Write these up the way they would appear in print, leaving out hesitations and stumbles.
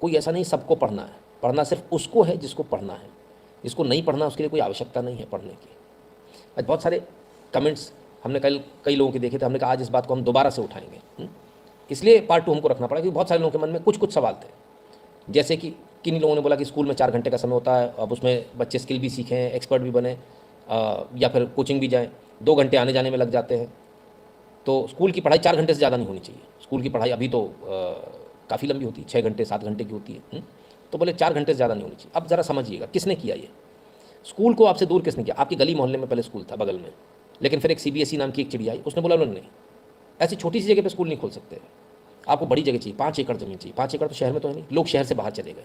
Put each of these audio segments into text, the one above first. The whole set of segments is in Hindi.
कोई ऐसा नहीं सबको पढ़ना है, पढ़ना सिर्फ उसको है जिसको पढ़ना है, जिसको नहीं पढ़ना उसके लिए कोई आवश्यकता नहीं है पढ़ने की। आज बहुत सारे कमेंट्स हमने कल कई लोगों के देखे थे, हमने कहा आज इस बात को हम दोबारा से उठाएंगे। इसलिए पार्ट 2 हमको रखना पड़ा क्योंकि बहुत सारे लोगों के मन में कुछ कुछ सवाल थे, जैसे कि किन लोगों ने बोला कि स्कूल में 4 घंटे का समय होता है, अब उसमें बच्चे स्किल भी सीखें, एक्सपर्ट भी बने, या फिर कोचिंग भी जाएँ, 2 घंटे आने जाने में लग जाते हैं। तो स्कूल की पढ़ाई 4 घंटे से ज़्यादा नहीं होनी चाहिए। स्कूल की पढ़ाई अभी तो काफ़ी लंबी होती है, 6 घंटे 7 घंटे की होती है। तो बोले 4 घंटे से ज़्यादा नहीं होनी चाहिए। अब ज़रा समझिएगा किसने किया ये, स्कूल को आपसे दूर किसने किया? आपकी गली मोहल्ले में पहले स्कूल था बगल में, लेकिन फिर एक CBSE नाम की एक चिड़िया आई, उसने बोला नहीं, ऐसी छोटी सी जगह पे स्कूल नहीं खोल सकते, आपको बड़ी जगह चाहिए, 5 एकड़ ज़मीन चाहिए। 5 एकड़ तो शहर में तो है नहीं, लोग शहर से बाहर चले गए,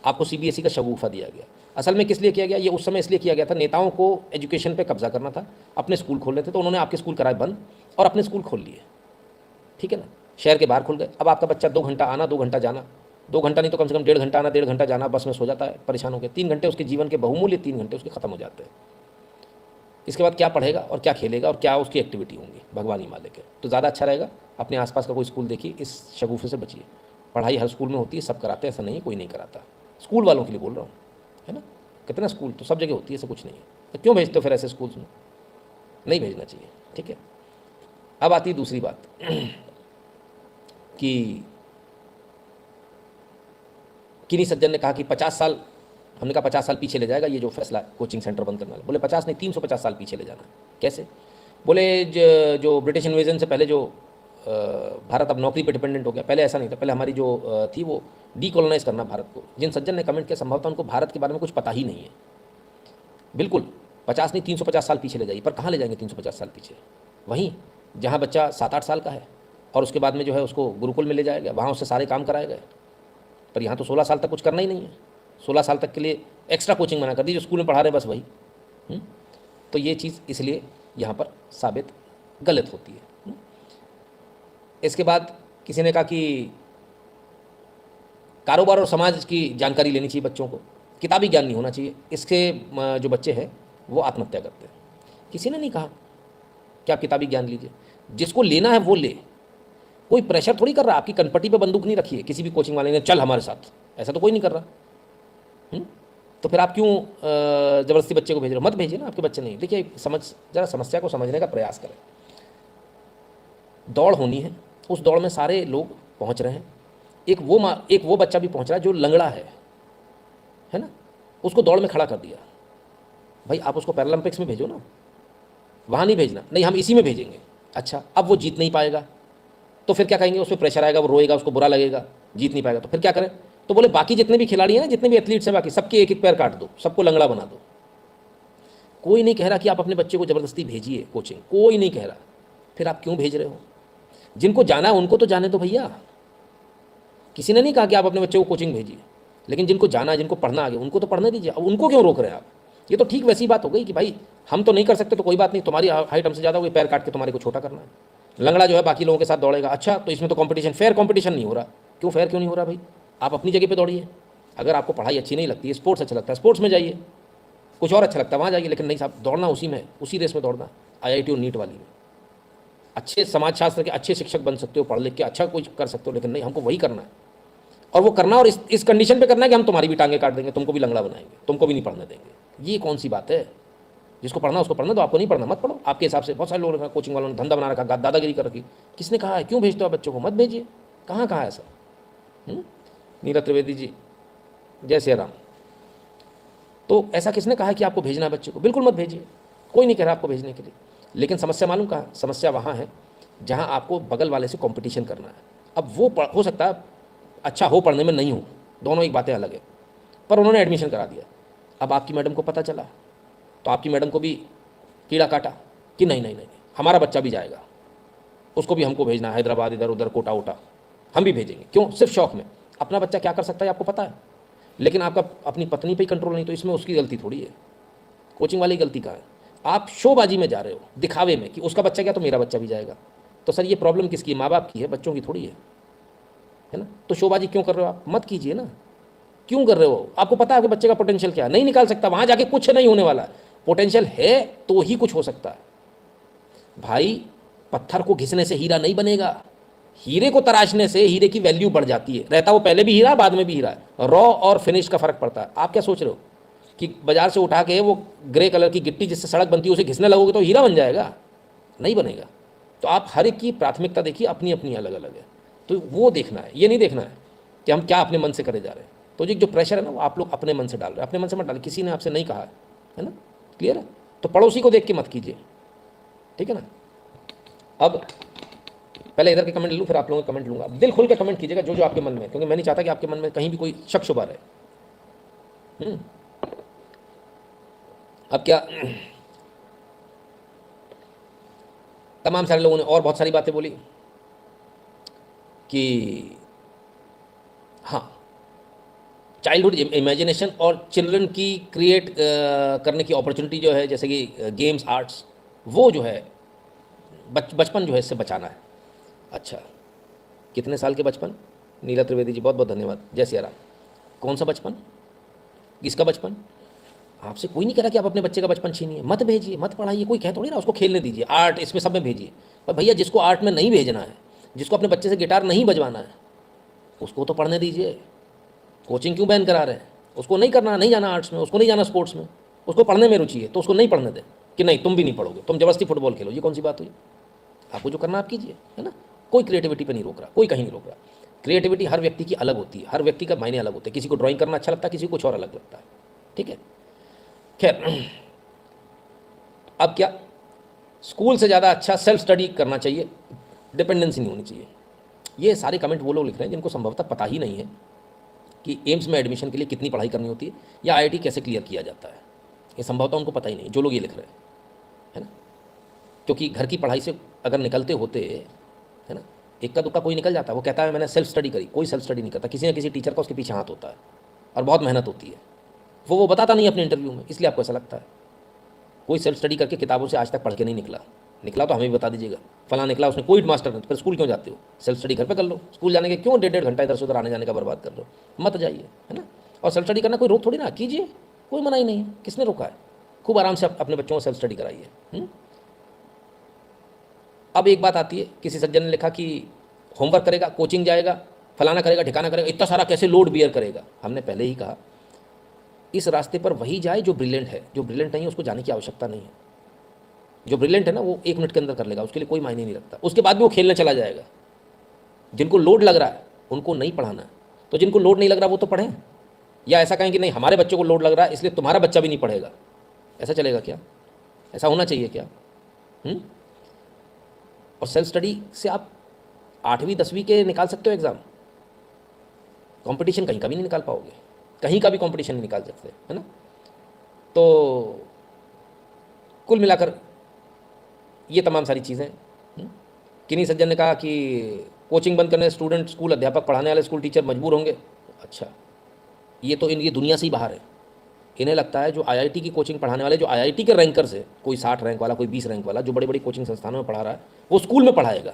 आपको CBSE का शगुफा दिया गया। असल में किस लिए किया गया? ये उस समय इसलिए किया गया था, नेताओं को एजुकेशन पे कब्जा करना था, अपने स्कूल खोलने थे, तो उन्होंने आपके स्कूल कराए बंद और अपने स्कूल खोल लिए, ठीक है ना, शहर के बाहर खुल गए। अब आपका बच्चा 2 घंटा आना 2 घंटा जाना, 2 घंटा नहीं तो कम से कम 1.5 घंटा आना 1.5 घंटा जाना, बस में सो जाता है परेशान होकर। 3 घंटे उसके जीवन के बहुमूल्य 3 घंटे उसके खत्म हो जाते हैं। इसके बाद क्या पढ़ेगा और क्या खेलेगा और क्या उसकी एक्टिविटी होंगी, भगवान ही मालिक है। तो ज़्यादा अच्छा रहेगा अपने आसपास का कोई स्कूल देखिए, इस शगुफे से बचिए। पढ़ाई हर स्कूल में होती है, सब कराते हैं, ऐसा नहीं कोई नहीं कराता। स्कूल वालों के लिए बोल रहा हूँ, है ना, कितना स्कूल तो सब जगह होती है, ऐसा कुछ नहीं है। तो क्यों भेजते हो फिर ऐसे स्कूल्स में? नहीं भेजना चाहिए, ठीक है। अब आती है दूसरी बात कि किन्हीं सज्जन ने कहा कि 50 साल, हमने कहा 50 साल पीछे ले जाएगा ये जो फैसला कोचिंग सेंटर बंद करने वाला। बोले 50 नहीं 350 साल पीछे ले जाना। कैसे? बोले जो ब्रिटिश इन्वेजन से पहले जो भारत अब नौकरी पे डिपेंडेंट हो गया, पहले ऐसा नहीं था, पहले हमारी जो थी वो डीकोलोनाइज करना भारत को। जिन सज्जन ने कमेंट किया संभवतः उनको भारत के बारे में कुछ पता ही नहीं है। बिल्कुल 50 नहीं 350 साल पीछे ले जाइए, पर कहाँ ले जाएंगे 350 साल पीछे? वहीं जहाँ बच्चा 7-8 साल का है और उसके बाद में जो है उसको गुरुकुल में ले जाया गया, वहाँ उससे सारे काम कराए गए। पर यहाँ तो 16 साल तक कुछ करना ही नहीं है, 16 साल तक के लिए एक्स्ट्रा कोचिंग बना कर दी, जो स्कूल में पढ़ा रहे बस वही। तो ये चीज़ इसलिए यहाँ पर साबित गलत होती है। इसके बाद किसी ने कहा कि कारोबार और समाज की जानकारी लेनी चाहिए बच्चों को, किताबी ज्ञान नहीं होना चाहिए। इसके जो बच्चे हैं वो आत्महत्या करते हैं। किसी ने नहीं कहा कि आप किताबी ज्ञान लीजिए, जिसको लेना है वो ले, कोई प्रेशर थोड़ी कर रहा। आपकी कनपट्टी पे बंदूक नहीं रखी है किसी भी कोचिंग वाले ने, चल हमारे साथ, ऐसा तो कोई नहीं कर रहा। तो फिर आप क्यों ज़बरदस्ती बच्चे को भेज रहे हो? मत भेजिए ना, आपके बच्चे नहीं। देखिए जरा समस्या को समझने का प्रयास करें। दौड़ होनी है, उस दौड़ में सारे लोग पहुंच रहे हैं, एक वो बच्चा भी पहुंच रहा है जो लंगड़ा है ना, उसको दौड़ में खड़ा कर दिया। भाई आप उसको पैरालंपिक्स में भेजो ना, वहाँ नहीं भेजना। नहीं हम इसी में भेजेंगे। अच्छा अब वो जीत नहीं पाएगा तो फिर क्या कहेंगे? उस पर प्रेशर आएगा, वो रोएगा, उसको बुरा लगेगा, जीत नहीं पाएगा तो फिर क्या करें? तो बोले बाकी जितने भी खिलाड़ी हैं ना, जितने भी एथलीट्स हैं, बाकी सबके एक एक पैर काट दो, सबको लंगड़ा बना दो। कोई नहीं कह रहा कि आप अपने बच्चे को ज़बरदस्ती भेजिए कोचिंग, कोई नहीं कह रहा। फिर आप क्यों भेज रहे हो? जिनको जाना है उनको तो जाने दो भैया। किसी ने नहीं कहा कि आप अपने बच्चे को कोचिंग भेजिए, लेकिन जिनको जाना है, जिनको पढ़ना आगे, उनको तो पढ़ने दीजिए। अब उनको क्यों रोक रहे हैं आप? ये तो ठीक वैसी बात हो गई कि भाई हम तो नहीं कर सकते तो कोई बात नहीं, तुम्हारी हाइट हमसे ज़्यादा हो गई, पैर काट के तुम्हारे को छोटा करना है। लंगड़ा जो है बाकी लोगों के साथ दौड़ेगा। अच्छा तो इसमें तो कंपटीशन, फेयर कंपटीशन नहीं हो रहा। क्यों फेयर क्यों नहीं हो रहा भाई? आप अपनी जगह पे दौड़िए। अगर आपको पढ़ाई अच्छी नहीं लगती है, स्पोर्ट्स अच्छा लगता है, स्पोर्ट्स में जाइए। कुछ और अच्छा लगता है वहाँ जाइए, लेकिन नहीं साहब दौड़ना उसी में, उसी रेस में दौड़ना। IIT और नीट वाली में अच्छे समाजशास्त्र के अच्छे शिक्षक बन सकते हो, पढ़ लिख के अच्छा कुछ कर सकते हो, लेकिन नहीं हमको वही करना है। और वो करना और इस कंडीशन पे करना है कि हम तुम्हारी भी टांगे काट देंगे, तुमको भी लंगड़ा बनाएंगे, तुमको भी नहीं पढ़ने देंगे। ये कौन सी बात है? जिसको पढ़ना उसको पढ़ना दो, आपको नहीं पढ़ना मत पढ़ो। आपके हिसाब से बहुत सारे लोगों ने कोचिंग वालों ने धंधा बना रखा, दादागिरी कर रखी। किसने कहा है? क्यों भेजते हो बच्चों को? मत भेजिए। कहाँ कहाँ ऐसा? नीरज त्रिवेदी जी, जय श्री राम। तो ऐसा किसने कहा है कि आपको भेजना है बच्चे को? बिल्कुल मत भेजिए, कोई नहीं कह रहा आपको भेजने के लिए। लेकिन समस्या मालूम कहाँ? समस्या वहाँ है जहाँ आपको बगल वाले से कंपटीशन करना है। अब वो हो सकता है अच्छा हो पढ़ने में, नहीं हो, दोनों एक बातें अलग है, पर उन्होंने एडमिशन करा दिया। अब आपकी मैडम को पता चला तो आपकी मैडम को भी कीड़ा काटा कि नहीं नहीं नहीं हमारा बच्चा भी जाएगा, उसको भी हमको भेजना है हैदराबाद, इधर उधर, कोटा वोटा हम भी भेजेंगे। क्यों? सिर्फ शौक में। अपना बच्चा क्या कर सकता है आपको पता है, लेकिन आपका अपनी पत्नी पे ही कंट्रोल नहीं, तो इसमें उसकी गलती थोड़ी है, कोचिंग वाली गलती कहाँ है? आप शोबाजी में जा रहे हो, दिखावे में कि उसका बच्चा गया तो मेरा बच्चा भी जाएगा। तो सर ये प्रॉब्लम किसकी है? माँ बाप की है, बच्चों की थोड़ी है ना। तो शोबाजी क्यों कर रहे हो आप? मत कीजिए ना। क्यों कर रहे हो? आपको पता है कि बच्चे का पोटेंशियल क्या है, नहीं निकाल सकता, वहाँ जाके कुछ नहीं होने वाला। पोटेंशियल है तो ही कुछ हो सकता है भाई। पत्थर को घिसने से हीरा नहीं बनेगा, हीरे को तराशने से हीरे की वैल्यू बढ़ जाती है, रहता वो पहले भी हीरा बाद में भी हीरा है, रॉ और फिनिश का फर्क पड़ता है। आप क्या सोच रहे हो कि बाजार से उठा के वो ग्रे कलर की गिट्टी जिससे सड़क बनती है उसे घिसने लगोगे तो हीरा बन जाएगा? नहीं बनेगा। तो आप हर एक की प्राथमिकता देखिए, अपनी अपनी अलग अलग है, तो वो देखना है, ये नहीं देखना है कि हम क्या अपने मन से करे जा रहे हैं। तो जो प्रेशर है ना वो आप लोग अपने मन से डाल रहे हैं, अपने मन से मत डालिए, किसी ने आपसे नहीं कहा है ना, क्लियर है? तो पड़ोसी को देख के मत कीजिए, ठीक है ना। अब पहले इधर के कमेंट लूँ फिर आप लोगों के कमेंट लूँगा। दिल खुल के कमेंट कीजिएगा जो जो आपके मन में है, क्योंकि मैं नहीं चाहता कि आपके मन में कहीं भी कोई शक शुबा रहे। अब क्या तमाम सारे लोगों ने और बहुत सारी बातें बोली कि हाँ, चाइल्डहुड इमेजिनेशन और चिल्ड्रन की क्रिएट करने की अपॉर्चुनिटी जो है, जैसे कि गेम्स आर्ट्स, वो जो है बचपन जो है इससे बचाना है। अच्छा, कितने साल के बचपन? नीला त्रिवेदी जी बहुत बहुत धन्यवाद। जय सिया राम। कौन सा बचपन? किसका बचपन? आपसे कोई नहीं कह रहा कि आप अपने बच्चे का बचपन छीनिए, मत भेजिए, मत पढ़ाइए, कोई कह थोड़ी ना, उसको खेलने दीजिए, आर्ट इसमें सब में भेजिए। पर भैया जिसको आर्ट में नहीं भेजना है, जिसको अपने बच्चे से गिटार नहीं बजवाना है, उसको तो पढ़ने दीजिए। कोचिंग क्यों बैन करा रहे हैं? उसको नहीं करना, नहीं जाना आर्ट्स में, उसको नहीं जाना स्पोर्ट्स में, उसको पढ़ने में रुचि है तो उसको नहीं पढ़ने दें कि नहीं तुम भी नहीं पढ़ोगे, तुम जबरदस्ती फुटबॉल खेलो। ये कौन सी बात हुई? आपको जो करना आप कीजिए, है ना। कोई क्रिएटिविटी पे नहीं रोक रहा, कोई कहीं नहीं रोक रहा। क्रिएटिविटी हर व्यक्ति की अलग होती है, हर व्यक्ति का मायने अलग होते हैं। किसी को ड्राइंग करना अच्छा लगता है, किसी को कुछ और अलग लगता है, ठीक है। खैर, अब क्या, स्कूल से ज़्यादा अच्छा सेल्फ स्टडी करना चाहिए, डिपेंडेंसी नहीं होनी चाहिए। ये सारे कमेंट वो लोग लिख रहे हैं जिनको संभवतः पता ही नहीं है कि एम्स में एडमिशन के लिए कितनी पढ़ाई करनी होती है या आईआईटी कैसे क्लियर किया जाता है। ये संभवतः उनको पता ही नहीं, जो लोग ये लिख रहे हैं, है ना। क्योंकि घर की पढ़ाई से अगर निकलते होते, है ना, इक्का दुक्का कोई निकल जाता है, वो कहता है मैंने सेल्फ स्टडी करी। कोई सेल्फ स्टडी नहीं करता, किसी ना किसी टीचर का उसके पीछे हाथ होता है और बहुत मेहनत होती है। वो बताता नहीं अपने इंटरव्यू में, इसलिए आपको ऐसा लगता है। कोई सेल्फ स्टडी करके किताबों से आज तक पढ़ के नहीं निकला। निकला तो हमें भी बता दीजिएगा, फला निकला, उसने कोई मास्टर नहीं, फिर स्कूल क्यों जाते हो? सेल्फ स्टडी घर पे कर लो। स्कूल जाने के क्यों 1.5 घंटा इधर से उधर आने जाने का बर्बाद कर लो? मत जाइए, है ना। और सेल्फ स्टडी करना कोई रोक थोड़ी ना, कीजिए, कोई मना ही नहीं है। किसने रोका है? खूब आराम से अपने बच्चों को सेल्फ स्टडी कराइए। अब एक बात आती है, किसी सज्जन ने लिखा कि होमवर्क करेगा, कोचिंग जाएगा, फलाना करेगा, ठिकाना करेगा, इतना सारा कैसे लोड बियर करेगा? हमने पहले ही कहा, इस रास्ते पर वही जाए जो ब्रिलियंट है। जो ब्रिलियंट नहीं है उसको जाने की आवश्यकता नहीं है। जो ब्रिलियंट है ना वो 1 मिनट के अंदर कर लेगा, उसके लिए कोई मायने नहीं रखता। उसके बाद भी वो खेलने चला जाएगा। जिनको लोड लग रहा है उनको नहीं पढ़ाना है, तो जिनको लोड नहीं लग रहा वो तो पढ़ें। या ऐसा कहें कि नहीं हमारे बच्चों को लोड लग रहा है इसलिए तुम्हारा बच्चा भी नहीं पढ़ेगा, ऐसा चलेगा क्या? ऐसा होना चाहिए क्या? और सेल्फ स्टडी से आप 8वीं 10वीं के निकाल सकते हो एग्ज़ाम, कंपटीशन कहीं का भी नहीं निकाल पाओगे, कहीं का भी कंपटीशन नहीं निकाल सकते, है ना। तो कुल मिलाकर ये तमाम सारी चीज़ें। किन्हीं सज्जन ने कहा कि कोचिंग बंद करने से स्टूडेंट, स्कूल अध्यापक, पढ़ाने वाले स्कूल टीचर मजबूर होंगे। अच्छा, ये तो इनकी दुनिया से ही बाहर है। इन्हें लगता है जो आईआईटी की कोचिंग पढ़ाने वाले, जो आईआईटी के रैंकर्स है, कोई 60 रैंक वाला, कोई 20 रैंक वाला, जो बड़ी बड़ी कोचिंग संस्थानों में पढ़ा रहा है, वो स्कूल में पढ़ाएगा।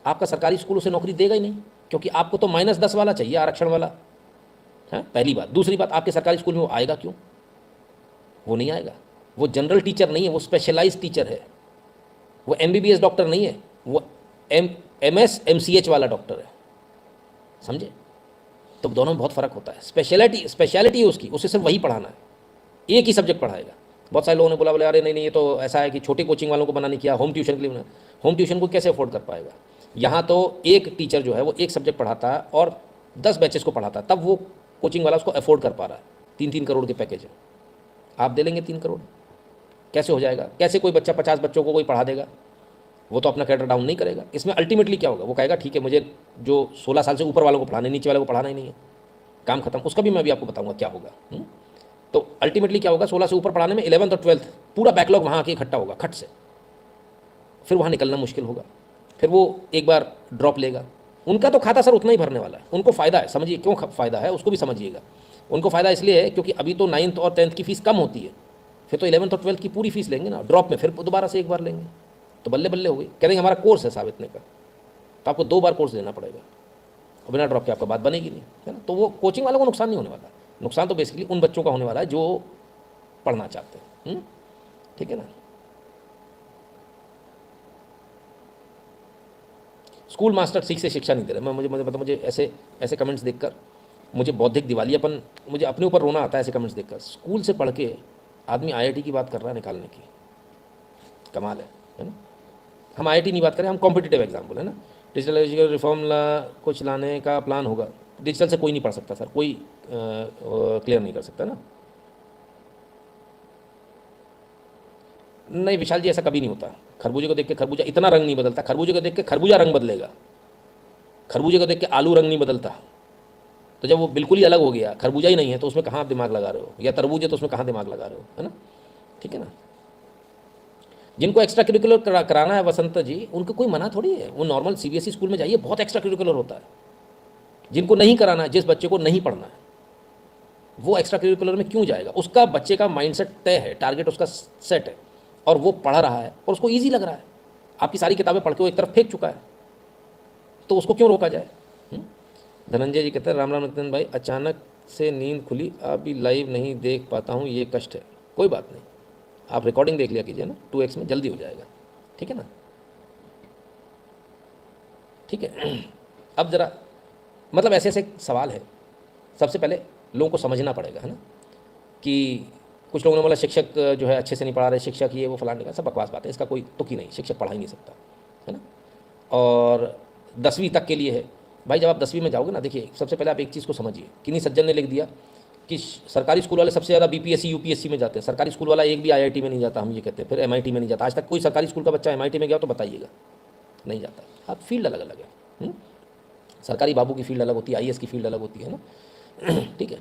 आपका सरकारी स्कूल उसे नौकरी देगा ही नहीं, क्योंकि आपको तो -10 वाला चाहिए, आरक्षण वाला है, पहली बात। दूसरी बात, आपके सरकारी स्कूल में वो आएगा क्यों? वो नहीं आएगा। वो जनरल टीचर नहीं है, वो स्पेशलाइज्ड टीचर है। वो एमबीबीएस डॉक्टर नहीं है, वो एमएस एमसीएच वाला डॉक्टर है, समझे। तो दोनों में बहुत फ़र्क होता है। स्पेशलिटी है उसकी, उसे सिर्फ वही पढ़ाना है, एक ही सब्जेक्ट पढ़ाएगा। बहुत सारे लोगों ने बोला, बोले अरे नहीं नहीं ये तो ऐसा है कि छोटे कोचिंग वालों को बना नहीं किया, होम ट्यूशन के लिए बना। होम ट्यूशन को कैसे अफोर्ड कर पाएगा? यहाँ तो एक टीचर जो है वो एक सब्जेक्ट पढ़ाता है और 10 बैचेस को पढ़ाता है, तब वो कोचिंग वाला उसको अफोर्ड कर पा रहा है। 3-3 करोड़ के पैकेज है, आप दे लेंगे 3 करोड़? कैसे हो जाएगा? कैसे कोई बच्चा 50 बच्चों को कोई पढ़ा देगा? वो तो अपना कैडर डाउन नहीं करेगा। इसमें अल्टीमेटली क्या होगा? वो कहेगा ठीक है मुझे जो 16 साल से ऊपर वालों को पढ़ाना है, नीचे वालों को पढ़ाना ही नहीं है, काम खत्म। उसका भी मैं भी आपको बताऊंगा क्या होगा। तो अल्टीमेटली क्या होगा? 16 से ऊपर पढ़ाने में 11th और 12th पूरा बैकलॉग वहाँ आके इकट्ठा होगा खट से, फिर वहाँ निकलना मुश्किल होगा। फिर वो एक बार ड्रॉप लेगा। उनका तो खाता सर उतना ही भरने वाला है, उनको फ़ायदा है, समझिए क्यों फ़ायदा है, उसको भी समझिएगा। उनको फ़ायदा इसलिए है क्योंकि अभी तो 9th और 10th की फ़ीस कम होती है, फिर तो 11th और 12th की पूरी फीस लेंगे ना, ड्रॉप में फिर दोबारा से एक बार लेंगे, तो बल्ले बल्ले हो गई। कह देंगे हमारा कोर्स है साहब इतने का, तो आपको 2 बार कोर्स देना पड़ेगा, और बिना ड्रॉप के आपका बात बनेगी नहीं, है ना। तो वो कोचिंग वालों को नुकसान नहीं होने वाला, नुकसान तो बेसिकली उन बच्चों का होने वाला है जो पढ़ना चाहते हैं। ठीक है ना। स्कूल मास्टर ठीक से शिक्षा नहीं दे रहे। मैं मुझे मतलब मुझे ऐसे ऐसे कमेंट्स देखकर मुझे बौद्धिक दिवालियापन, मुझे अपने ऊपर रोना आता है ऐसे कमेंट्स देखकर। स्कूल से पढ़ के आदमी आईआईटी की बात कर रहा है निकालने की, कमाल है ना। हम आईआईटी नहीं बात करें, हम कॉम्पिटिटिव एग्जाम्पल है ना। डिजिटल एजुकेशन रिफॉर्म कुछ लाने का प्लान होगा। डिजिटल से कोई नहीं पढ़ सकता सर, कोई क्लियर नहीं कर सकता ना। नहीं विशाल जी, ऐसा कभी नहीं होता। खरबूजे को देख के खरबूजा इतना रंग नहीं बदलता, खरबूजे को देख के खरबूजा रंग बदलेगा, खरबूजे को देख के आलू रंग नहीं बदलता। तो जब वो बिल्कुल ही अलग हो गया, खरबूजा ही नहीं है, तो उसमें कहाँ आप दिमाग लगा रहे हो, या तरबूज है तो उसमें कहाँ दिमाग लगा रहे हो, है ना। ठीक है ना। जिनको एक्स्ट्रा करिकुलर कराना है वसंत जी, उनको कोई मना थोड़ी है, वो नॉर्मल सीबीएसई स्कूल में जाइए, बहुत एक्स्ट्रा करिकुलर होता है। जिनको नहीं कराना है, जिस बच्चे को नहीं पढ़ना है, वो एक्स्ट्रा करिकुलर में क्यों जाएगा। उसका बच्चे का माइंडसेट तय है, टारगेट उसका सेट है, और वो पढ़ रहा है और उसको ईजी लग रहा है। आपकी सारी किताबें पढ़ के वो एक तरफ फेंक चुका है, तो उसको क्यों रोका जाए। धनंजय जी कहते हैं राम राम नितिन भाई, अचानक से नींद खुली, अभी लाइव नहीं देख पाता हूँ, ये कष्ट है। कोई बात नहीं, आप रिकॉर्डिंग देख लिया कीजिए ना, 2x में जल्दी हो जाएगा। ठीक है ना। ठीक है। अब ज़रा मतलब ऐसे ऐसे सवाल है, सबसे पहले लोगों को समझना पड़ेगा, है ना। कि कुछ लोगों ने बोला शिक्षक जो है अच्छे से नहीं पढ़ा रहे, शिक्षक ये वो फलाने का, सब बकवास बात है, इसका कोई तुक ही नहीं, शिक्षक पढ़ा ही नहीं सकता, है ना। और 10वीं तक के लिए है भाई। जब आप 10वीं में जाओगे ना, देखिए सबसे पहले आप एक चीज़ को समझिए, किन्हीं सज्जन ने लिख दिया कि सरकारी स्कूल वाले सबसे ज़्यादा बीपीएससी यूपीएससी में जाते हैं, सरकारी स्कूल वाला एक भी आईआईटी में नहीं जाता, हम ये कहते हैं। फिर एमआईटी में नहीं जाता। आज तक कोई सरकारी स्कूल का बच्चा एमआईटी में गया तो बताइएगा, नहीं जाता। आप फील्ड अलग अलग है। सरकारी बाबू की फील्ड अलग होती है, आईएएस की फील्ड अलग होती है ना। ठीक है।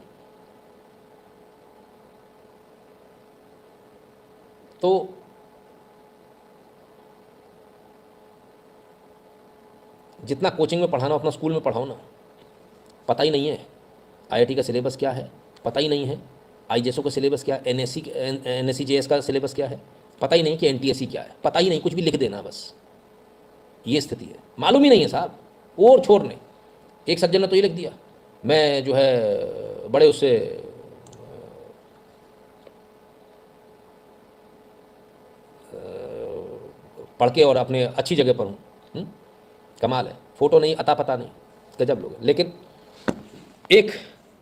तो जितना कोचिंग में पढ़ाना उतना स्कूल में पढ़ाओ ना। पता ही नहीं है आईआईटी का सिलेबस क्या है, पता ही नहीं है आईजेएसओ का सिलेबस क्या है, एनएससी जेएस का सिलेबस क्या है, पता ही नहीं कि एनटीएससी क्या है, पता ही नहीं, कुछ भी लिख देना बस, ये स्थिति है। मालूम ही नहीं है साहब। और छोड़ने, एक सज्जन ने तो ये लिख दिया, मैं जो है बड़े उससे पढ़ के और अपने अच्छी जगह पर हूँ। कमाल है। फोटो नहीं, अता पता नहीं, गजब लोग। लेकिन एक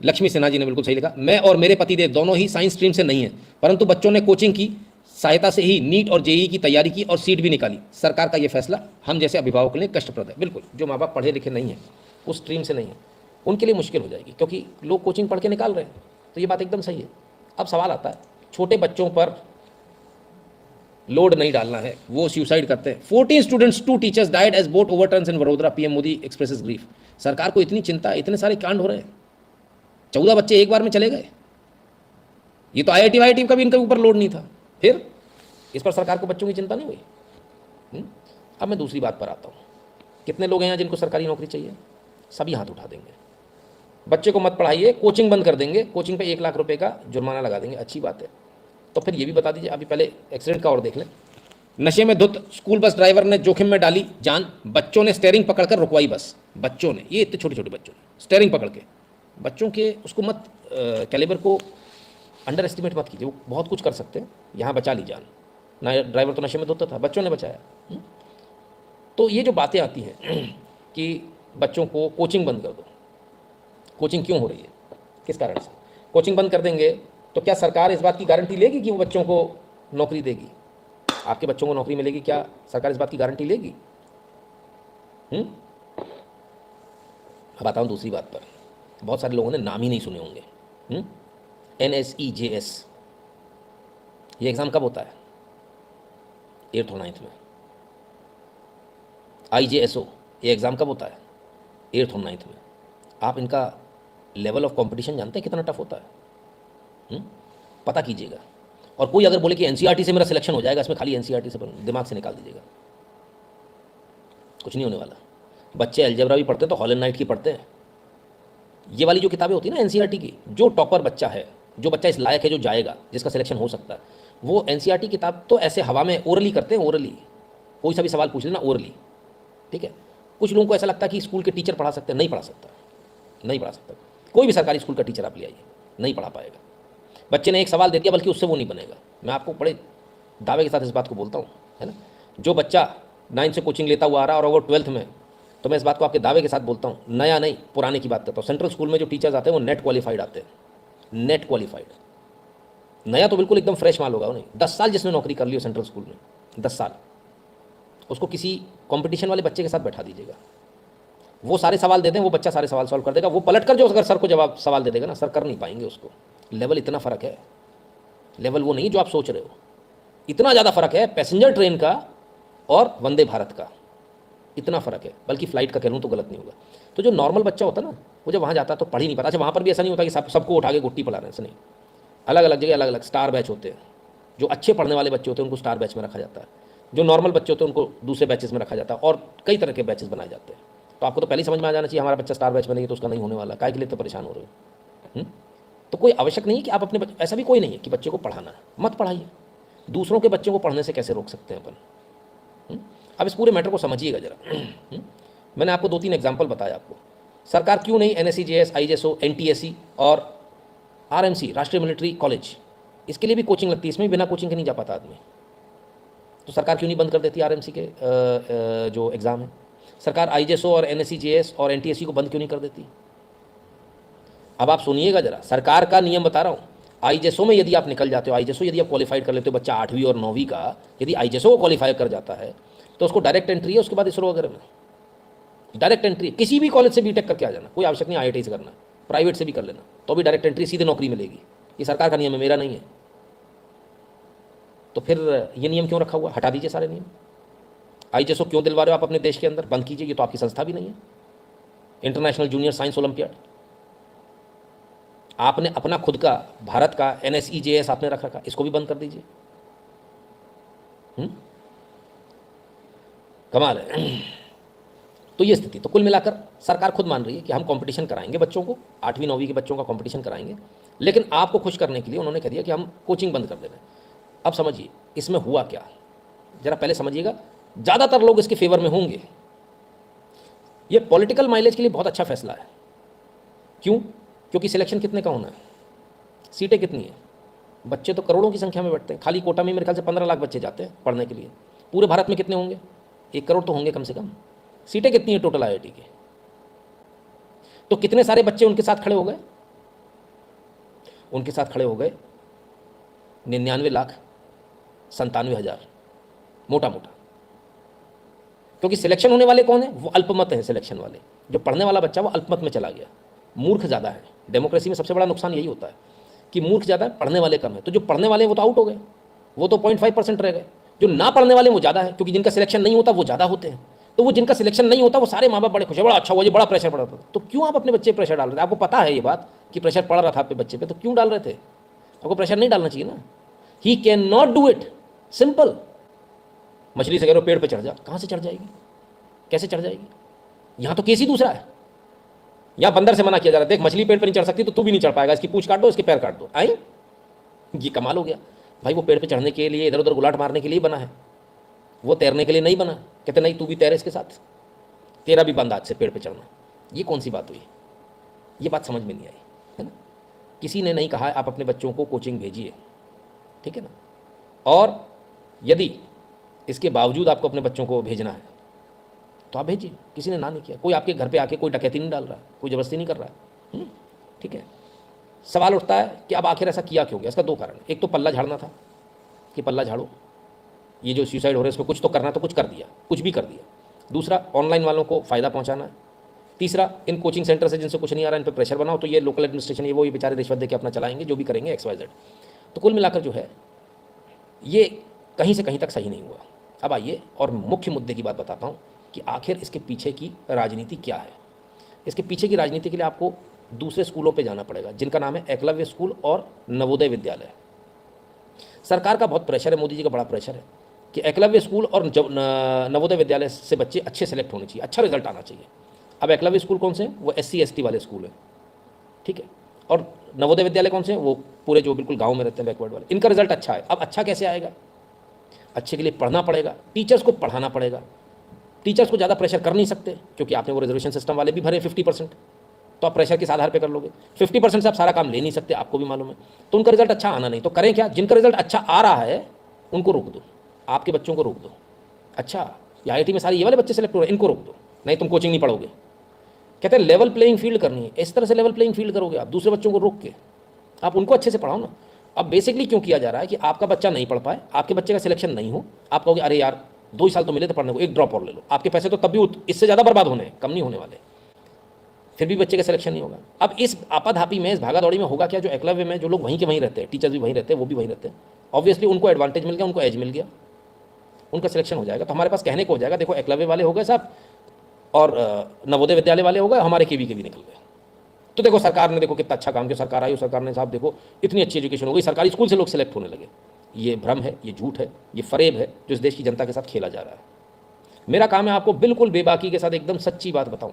लक्ष्मी सिन्हा जी ने बिल्कुल सही लिखा, मैं और मेरे पतिदेव दोनों ही साइंस स्ट्रीम से नहीं हैं, परंतु बच्चों ने कोचिंग की सहायता से ही नीट और जेईई की तैयारी की और सीट भी निकाली। सरकार का ये फैसला हम जैसे अभिभावकों के लिए कष्टप्रद है। बिल्कुल, जो माँ बाप पढ़े लिखे नहीं हैं, उस स्ट्रीम से नहीं है, उनके लिए मुश्किल हो जाएगी, क्योंकि लोग कोचिंग पढ़ के निकाल रहे हैं। तो ये बात एकदम सही है। अब सवाल आता है, छोटे बच्चों पर लोड नहीं डालना है, वो सुसाइड करते हैं। 14 students 2 teachers died as boat overturns in Vadodara, PM Modi expresses grief. सरकार को इतनी चिंता, इतने सारे कांड हो रहे हैं, 14 बच्चे एक बार में चले गए। ये तो आईआईटी वाईआईटी का भी इनके ऊपर लोड नहीं था, फिर इस पर सरकार को बच्चों की चिंता नहीं हुई। अब मैं दूसरी बात पर आता हूँ। कितने लोग हैं यहाँ जिनको सरकारी नौकरी चाहिए? सभी हाथ उठा देंगे। बच्चे को मत पढ़ाइए, कोचिंग बंद कर देंगे, कोचिंग पे 1 लाख रुपए का जुर्माना लगा देंगे। अच्छी बात है। तो फिर ये भी बता दीजिए, अभी पहले एक्सीडेंट का और देख लें। नशे में धुत स्कूल बस ड्राइवर ने जोखिम में डाली जान, बच्चों ने स्टेयरिंग पकड़कर रुकवाई बस। बच्चों ने, ये इतने छोटे छोटे बच्चों ने स्टेयरिंग पकड़ के, बच्चों के उसको मत कैलिबर को अंडर एस्टिमेट मत कीजिए, वो बहुत कुछ कर सकते हैं। यहाँ बचा ली जान ना, ड्राइवर तो नशे में धुत था, बच्चों ने बचाया। तो ये जो बातें आती हैं कि बच्चों को कोचिंग बंद कर दो, कोचिंग क्यों हो रही है, किस कारण से? कोचिंग बंद कर देंगे तो क्या सरकार इस बात की गारंटी लेगी कि वो बच्चों को नौकरी देगी? आपके बच्चों को नौकरी मिलेगी, क्या सरकार इस बात की गारंटी लेगी? अब आता हूँ दूसरी बात पर। बहुत सारे लोगों ने नाम ही नहीं सुने होंगे। NSEJS, ये एग्ज़ाम कब होता है? 8th और 9th में। IJSO, ये एग्ज़ाम कब होता है? 8th और 9th में। आप इनका लेवल ऑफ कंपटीशन जानते हैं कितना टफ होता है? पता कीजिएगा। और कोई अगर बोले कि एनसीईआरटी से मेरा सिलेक्शन हो जाएगा, इसमें खाली एनसीईआरटी से दिमाग से निकाल दीजिएगा, कुछ नहीं होने वाला। बच्चे अलजेब्रा भी पढ़ते हैं तो हॉल एंड नाइट की पढ़ते हैं। ये वाली जो किताबें होती है ना एनसीईआरटी की, जो टॉपर बच्चा है, जो बच्चा इस लायक है, जो जाएगा, जिसका सिलेक्शन हो सकता है, वो एनसीईआरटी किताब तो ऐसे हवा में ओरली करते हैं, ओरली। कोई सा भी सवाल पूछ लेना ओरली, ठीक है। कुछ लोगों को ऐसा लगता है कि स्कूल के टीचर पढ़ा सकते हैं, नहीं पढ़ा सकता, नहीं पढ़ा सकता। कोई भी सरकारी स्कूल का टीचर आप ले आइए, नहीं पढ़ा पाएगा। बच्चे ने एक सवाल दे दिया, बल्कि उससे वो नहीं बनेगा। मैं आपको बड़े दावे के साथ इस बात को बोलता हूँ, है ना। जो बच्चा 9th से कोचिंग लेता हुआ आ रहा है और वो 12th में तो मैं इस बात को आपके दावे के साथ बोलता हूँ, नया नहीं पुराने की बात करता हूँ। सेंट्रल स्कूल में जो टीचर्स आते हैं वो नेट क्वालिफाइड आते हैं, नेट क्वालिफाइड। नया तो बिल्कुल एकदम फ्रेश माल होगा, नहीं 10 साल जिसने नौकरी कर ली हो सेंट्रल स्कूल में, 10 साल, उसको किसी कंपटीशन वाले बच्चे के साथ बैठा दीजिएगा, वो सारे सवाल दे दें, वो बच्चा सारे सवाल सॉल्व कर देगा। वो पलट कर जो अगर सर को जवाब सवाल दे देगा ना, सर कर नहीं पाएंगे उसको। लेवल इतना फ़र्क है, लेवल वो नहीं जो आप सोच रहे हो, इतना ज़्यादा फ़र्क है पैसेंजर ट्रेन का और वंदे भारत का, इतना फ़र्क है। बल्कि फ़्लाइट का कह लूँ तो गलत नहीं होगा। तो जो नॉर्मल बच्चा होता है ना, वो जब वहाँ जाता है तो पढ़ ही नहीं पाता। अच्छा, वहाँ पर भी ऐसा नहीं होता कि सबको उठा के गुट्टी पढ़ा रहे हैं, ऐसा नहीं। अलग अलग जगह अलग अलग स्टार बैच होते हैं। जो अच्छे पढ़ने वाले बच्चे होते हैं उनको स्टार बैच में रखा जाता है, जो नॉर्मल बच्चे होते हैं उनको दूसरे बैचेस में रखा जाता है, और कई तरह के बैचेस बनाए जाते हैं। तो आपको तो पहले ही समझ में आ जाना चाहिए हमारा बच्चा स्टार बैच में नहीं है तो उसका नहीं होने वाला, काहे के लिए तो परेशान हो रहे हो। तो कोई आवश्यक नहीं है कि आप अपने बच्चे, ऐसा भी कोई नहीं है कि बच्चे को पढ़ाना है, मत पढ़ाइए। दूसरों के बच्चों को पढ़ने से कैसे रोक सकते हैं अपन। अब इस पूरे मैटर को समझिएगा जरा। मैंने आपको 2-3 एग्जाम्पल बताया आपको। सरकार क्यों नहीं NSE-JS, IJSO, NTSE और RMC, राष्ट्रीय मिलिट्री कॉलेज, इसके लिए भी कोचिंग लगती है, इसमें भी बिना कोचिंग के नहीं जा पाता आदमी। तो सरकार क्यों नहीं बंद कर देती RMC के जो एग्ज़ाम है? सरकार IJSO और NSE-JS और NTSE को बंद क्यों नहीं कर देती? अब आप सुनिएगा जरा, सरकार का नियम बता रहा हूँ। IJSO में यदि आप निकल जाते हो, IJSO यदि आप क्वालिफाइड कर लेते हो, बच्चा 8वीं और 9वीं का यदि IJSO को क्वालिफाई कर जाता है तो उसको डायरेक्ट एंट्री है, उसके बाद इसरो वगैरह में डायरेक्ट एंट्री। किसी भी कॉलेज से बीटेक करके आ जाना, कोई आवश्यक नहीं IIT से करना, प्राइवेट से भी कर लेना, तो भी डायरेक्ट एंट्री, सीधे नौकरी मिलेगी। ये सरकार का नियम है, मेरा नहीं है। तो फिर ये नियम क्यों रखा हुआ? हटा दीजिए सारे नियम। IJSO क्यों दिलवा रहे हो आप अपने देश के अंदर? बंद कीजिए, ये तो आपकी संस्था भी नहीं है। इंटरनेशनल जूनियर साइंस ओलंपियाड आपने अपना खुद का, भारत का NSE-JS आपने रख रखा, इसको भी बंद कर दीजिए। कमाल है। तो ये स्थिति, तो कुल मिलाकर सरकार खुद मान रही है कि हम कंपटीशन कराएंगे बच्चों को, 8वीं 9वीं के बच्चों का कंपटीशन कराएंगे, लेकिन आपको खुश करने के लिए उन्होंने कह दिया कि हम कोचिंग बंद कर दे रहे हैं। अब समझिए इसमें हुआ क्या, जरा पहले समझिएगा। ज़्यादातर लोग इसके फेवर में होंगे। ये पॉलिटिकल माइलेज के लिए बहुत अच्छा फैसला है। क्यों? क्योंकि सिलेक्शन कितने का होना है, सीटें कितनी है, बच्चे तो करोड़ों की संख्या में बैठते हैं। खाली कोटा में मेरे ख्याल से 15 लाख बच्चे जाते हैं पढ़ने के लिए। पूरे भारत में कितने होंगे? 1 करोड़ तो होंगे कम से कम। सीटें कितनी है टोटल IIT की? तो कितने सारे बच्चे उनके साथ खड़े हो गए? उनके साथ खड़े हो गए 99,97,000 मोटा मोटा। क्योंकि सिलेक्शन होने वाले कौन है? वो अल्पमत है। सिलेक्शन वाले, जो पढ़ने वाला बच्चा वो अल्पमत में चला गया, मूर्ख ज़्यादा है। डेमोक्रेसी में सबसे बड़ा नुकसान यही होता है कि मूर्ख ज़्यादा है, पढ़ने वाले कम है। तो जो पढ़ने वाले हैं वो तो आउट हो गए, वो तो 0.5% रह गए। जो ना पढ़ने वाले वो ज़्यादा है, क्योंकि जिनका सिलेक्शन नहीं होता वो ज़्यादा होते हैं। तो वो जिनका सिलेक्शन नहीं होता वो सारे माँ बाप बड़े खुश है, बड़ा अच्छा हुआ, ये बड़ा प्रेशर पड़ा था। तो क्यों आप अपने बच्चे पर प्रेशर डाल रहे थे? आपको पता है ये बात कि प्रेशर पड़ रहा था आपके बच्चे पे, तो क्यों डाल रहे थे? आपको प्रेशर नहीं डालना चाहिए ना। He can not do it, simple. मछली से कह रहे हो पेड़ पे चढ़ जा, कहाँ से चढ़ जाएगी? कैसे चढ़ जाएगी? यहाँ तो केस ही दूसरा है। यहाँ बंदर से मना किया जा रहा है, देख मछली पेड़ पर नहीं चढ़ सकती तो तू भी नहीं चढ़ पाएगा, इसकी पूंछ काट दो, इसके पैर काट दो। आई, ये कमाल हो गया भाई। वो पेड़ पे चढ़ने के लिए, इधर उधर गुलाट मारने के लिए बना है, वो तैरने के लिए नहीं बना। कहते नहीं तू भी तैरे इसके साथ, तेरा भी बंद आज से पेड़ पे चढ़ना। ये कौन सी बात हुई? ये बात समझ में नहीं आई, है ना। किसी ने नहीं कहा आप अपने बच्चों को कोचिंग भेजिए, ठीक है ना। और यदि इसके बावजूद आपको अपने बच्चों को भेजना है तो आप भेजिए, किसी ने ना नहीं किया। कोई आपके घर पे आके कोई डकैती नहीं डाल रहा, कोई ज़बरदस्ती नहीं कर रहा है, ठीक है। सवाल उठता है कि अब आखिर ऐसा किया क्यों गया? इसका 2 कारण। एक तो पल्ला झाड़ना था कि पल्ला झाड़ो, ये जो सुसाइड हो रहा है इसमें कुछ तो करना, तो कुछ कर दिया, कुछ भी कर दिया। दूसरा, ऑनलाइन वालों को फ़ायदा पहुंचाना है। तीसरा, इन कोचिंग सेंटर से जिनसे कुछ नहीं आ रहा इन पर प्रेशर बनाओ, तो ये लोकल एडमिनिस्ट्रेशन ये वो ये बेचारे रिश्वत दे के अपना चलाएंगे, जो भी करेंगे XYZ। तो कुल मिलाकर जो है ये कहीं से कहीं तक सही नहीं हुआ। अब आइए और मुख्य मुद्दे की बात बताता हूँ कि आखिर इसके पीछे की राजनीति क्या है। इसके पीछे की राजनीति के लिए आपको दूसरे स्कूलों पे जाना पड़ेगा, जिनका नाम है एकलव्य स्कूल और नवोदय विद्यालय। सरकार का बहुत प्रेशर है, मोदी जी का बड़ा प्रेशर है कि एकलव्य स्कूल और नवोदय विद्यालय से बच्चे अच्छे सेलेक्ट होने चाहिए, अच्छा रिजल्ट आना चाहिए। अब एकलव्य स्कूल कौन से हैं? वो SC ST वाले स्कूल हैं, ठीक है। और नवोदय विद्यालय कौन से हैं? वो पूरे जो बिल्कुल गाँव में रहते हैं, बैकवर्ड वाले। इनका रिजल्ट अच्छा है। अब अच्छा कैसे आएगा? अच्छे के लिए पढ़ना पड़ेगा, टीचर्स को पढ़ाना पड़ेगा। टीचर्स को ज़्यादा प्रेशर कर नहीं सकते क्योंकि आपने वो रिजर्वेशन सिस्टम वाले भी भरे 50%, तो आप प्रेशर किस आधार पे कर लोगे? 50% से आप सारा काम ले नहीं सकते, आपको भी मालूम है। तो उनका रिजल्ट अच्छा आना नहीं, तो करें क्या? जिनका रिजल्ट अच्छा आ रहा है उनको रोक दो, आपके बच्चों को रोक दो। अच्छा, ये IIT में सारे ये वाले बच्चे सेलेक्ट हो रहे हैं, इनको रोक दो, नहीं तुम कोचिंग नहीं पढ़ोगे। कहते हैं लेवल प्लेइंग फील्ड करनी है, इस तरह से लेवल प्लेइंग फील्ड करोगे आप दूसरे बच्चों को रोक के, आप उनको अच्छे से पढ़ाओ ना। अब बेसिकली क्यों किया जा रहा है कि आपका बच्चा नहीं पढ़ पाए, आपके बच्चे का सिलेक्शन नहीं हो, आप कहोगे अरे यार 2 ही साल तो मिले थे पढ़ने को, एक ड्रॉप और ले लो, आपके पैसे तो तब भी इससे ज़्यादा बर्बाद होने हैं, कम नहीं होने वाले, फिर भी बच्चे का सिलेक्शन नहीं होगा। अब इस आपाधापी में, इस भागादौड़ी में होगा क्या, जो एकलव्य में जो लोग वहीं के वहीं रहते हैं, टीचर्स भी वहीं रहते हैं, वो भी वहीं रहते हैं, ऑब्वियसली उनको एडवांटेज मिल गया, उनको एज मिल गया, उनका सिलेक्शन हो जाएगा। तो हमारे पास कहने को हो जाएगा देखो एकलव्य वाले हो गए साहब और नवोदय विद्यालय वाले हो गए, हमारे केवी के भी निकल गए। तो देखो सरकार ने देखो कितना अच्छा काम किया, सरकार आई, सरकार ने साहब देखो इतनी अच्छी एजुकेशन हो गई, सरकारी स्कूल से लोग सिलेक्ट होने लगे। ये भ्रम है, ये झूठ है, ये फरेब है जो इस देश की जनता के साथ खेला जा रहा है। मेरा काम है आपको बिल्कुल बेबाकी के साथ एकदम सच्ची बात बताऊं,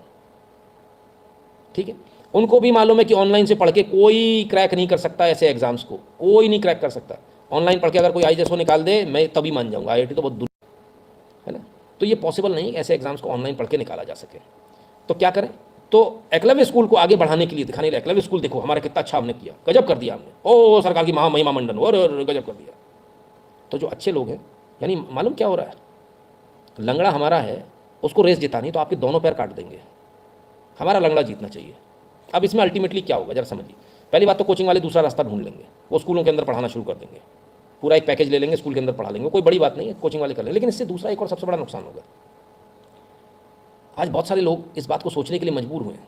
ठीक है। उनको भी मालूम है कि ऑनलाइन से पढ़ के कोई क्रैक नहीं कर सकता, ऐसे एग्जाम्स को कोई नहीं क्रैक कर सकता। ऑनलाइन पढ़ के अगर कोई IJSO निकाल दे मैं तभी मान जाऊंगा, IIT तो बहुत दूर है ना। तो ये पॉसिबल नहीं ऐसे एग्जाम्स को ऑनलाइन पढ़ के निकाला जा सके। तो क्या करें, तो एकलव्य स्कूल को आगे बढ़ाने के लिए दिखाने, एकलव्य स्कूल देखो हमारा कितना अच्छा हमने किया, गजब कर दिया हमने, ओ सरकार की महिमा मंडन, और गजब कर दिया। तो जो अच्छे लोग हैं, यानी मालूम क्या हो रहा है, लंगड़ा हमारा है, उसको रेस जितानी तो आपके दोनों पैर काट देंगे, हमारा लंगड़ा जीतना चाहिए। अब इसमें अल्टीमेटली क्या होगा जरा समझिए। पहली बात तो कोचिंग वाले दूसरा रास्ता ढूंढ लेंगे, वो स्कूलों के अंदर पढ़ाना शुरू कर देंगे, पूरा एक पैकेज ले लेंगे, स्कूल के अंदर पढ़ा लेंगे, कोई बड़ी बात नहीं है, कोचिंग वाले कर लेंगे। लेकिन इससे दूसरा एक और सबसे बड़ा नुकसान होगा, आज बहुत सारे लोग इस बात को सोचने के लिए मजबूर हुए हैं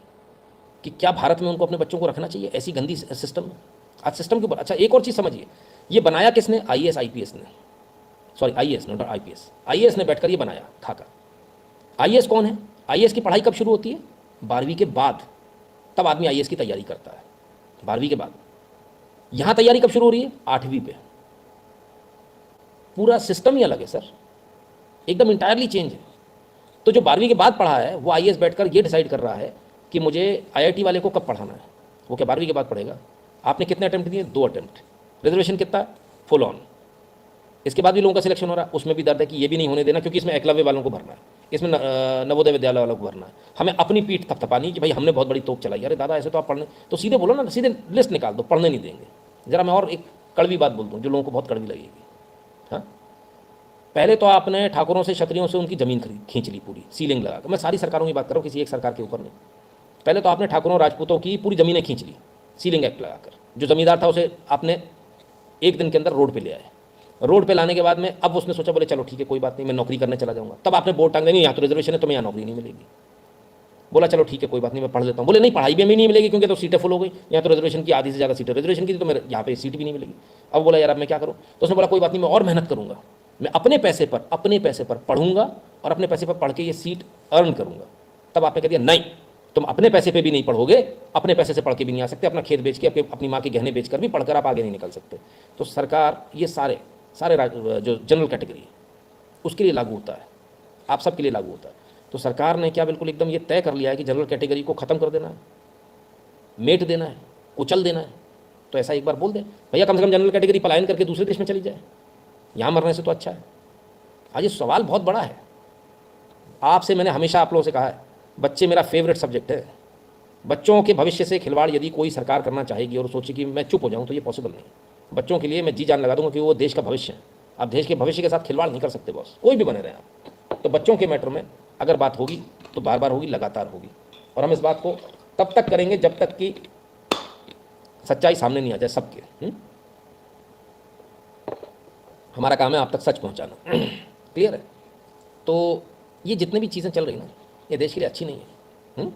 कि क्या भारत में उनको अपने बच्चों को रखना चाहिए ऐसी गंदी सिस्टम में। आज सिस्टम के ऊपर, अच्छा एक और चीज़ समझिए, ये बनाया किसने, IAS IPS ने, sorry IAS not IPS, IAS ने बैठकर ये बनाया खाका। IAS कौन है, IAS की पढ़ाई कब शुरू होती है, 12वीं के बाद, तब आदमी IAS की तैयारी करता है, 12वीं के बाद। यहाँ तैयारी कब शुरू हो रही है, 8वीं पे। पूरा सिस्टम ही अलग है सर, एकदम इंटायरली चेंज है। तो जो 12वीं के बाद पढ़ा है वो IAS बैठकर ये डिसाइड कर रहा है कि मुझे IIT वाले को कब पढ़ाना है। वो क्या 12वीं के बाद पढ़ेगा, आपने कितने अटेम्प्ट दिए, 2 अटेम्प्ट, रिजर्वेशन कितना, फुल ऑन। इसके बाद भी लोगों का सिलेक्शन हो रहा है, उसमें भी दर्द है कि ये भी नहीं होने देना, क्योंकि इसमें एकलव्य वालों को भरना है, इसमें नवोदय विद्यालय वालों को भरना है। हमें अपनी पीठ थपथपानी कि भाई हमने बहुत बड़ी तोप चलाई, अरे दादा ऐसे तो आप पढ़ने, तो सीधे बोलो ना, सीधे लिस्ट निकाल दो, पढ़ने नहीं देंगे। जरा मैं और एक कड़वी बात बोल दूँ जो लोगों को बहुत कड़वी लगेगी, हाँ, पहले तो आपने ठाकुरों से क्षत्रियों से उनकी ज़मीन खींच ली पूरी, सीलिंग लगा कर, मैं सारी सरकारों की बात कर रहा हूँ, किसी एक सरकार के ऊपर नहीं। पहले तो आपने ठाकुरों राजपूतों की पूरी ज़मीनें खींच ली, सीलिंग एक्ट लगाकर, जो ज़मींदार था उसे आपने एक दिन के अंदर रोड पे ले आए। रोड पे लाने के बाद में अब उसने सोचा बोले चलो ठीक है कोई बात नहीं, मैं नौकरी करने चला जाऊँगा। तब आपने बोर्ड टांग देंगे यहाँ तो रिजर्वेशन है, तुम्हें यहाँ नौकरी नहीं मिलेगी। बोला चलो ठीक है कोई बात नहीं, मैं पढ़ लेता हूँ। बोले नहीं पढ़ाई भी नहीं मिलेगी क्योंकि तो सीटें फुल हो गई, यहाँ तो रिजर्वेशन की आधी से ज़्यादा सीटें रिजर्वेशन की थी, तो मेरे यहाँ पे सीट भी नहीं मिलेगी। अब बोला यार अब मैं क्या करूँ, तो उसने बोला कोई बात नहीं, मैं और मेहनत करूँगा, मैं अपने पैसे पर पढ़ूंगा और अपने पैसे पर पढ़ के ये सीट अर्न करूँगा। तब आपने कह दिया नहीं, तुम अपने पैसे पे भी नहीं पढ़ोगे, अपने पैसे से पढ़ के भी नहीं आ सकते, अपना खेत बेच के, अपनी माँ के गहने बेचकर भी पढ़कर आप आगे नहीं निकल सकते। तो सरकार ये सारे जो जनरल कैटेगरी है उसके लिए लागू होता है, आप सबके लिए लागू होता है। तो सरकार ने क्या बिल्कुल एकदम ये तय कर लिया है कि जनरल कैटेगरी को ख़त्म कर देना है, मेट देना है, कुचल देना है। तो ऐसा एक बार बोल दे भैया, कम से कम जनरल कैटेगरी पलायन करके दूसरे देश में चली जाए, यहाँ मरने से तो अच्छा है। आज ये सवाल बहुत बड़ा है, आपसे मैंने हमेशा आप लोगों से कहा है, बच्चे मेरा फेवरेट सब्जेक्ट है। बच्चों के भविष्य से खिलवाड़ यदि कोई सरकार करना चाहेगी और सोचे कि मैं चुप हो जाऊँ, तो ये पॉसिबल नहीं। बच्चों के लिए मैं जी जान लगा दूंगा कि वो देश का भविष्य है। आप देश के भविष्य के साथ खिलवाड़ नहीं कर सकते बॉस, कोई भी बने रहे आप। तो बच्चों के मैटर में अगर बात होगी तो बार बार होगी, लगातार होगी, और हम इस बात को तब तक करेंगे जब तक कि सच्चाई सामने नहीं आ जाए सबके। हमारा काम है आप तक सच पहुंचाना। क्लियर है। तो ये जितने भी चीज़ें चल रही ना, ये देश के लिए अच्छी नहीं है।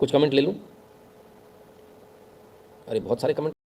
कुछ कमेंट ले लूँ, अरे बहुत सारे कमेंट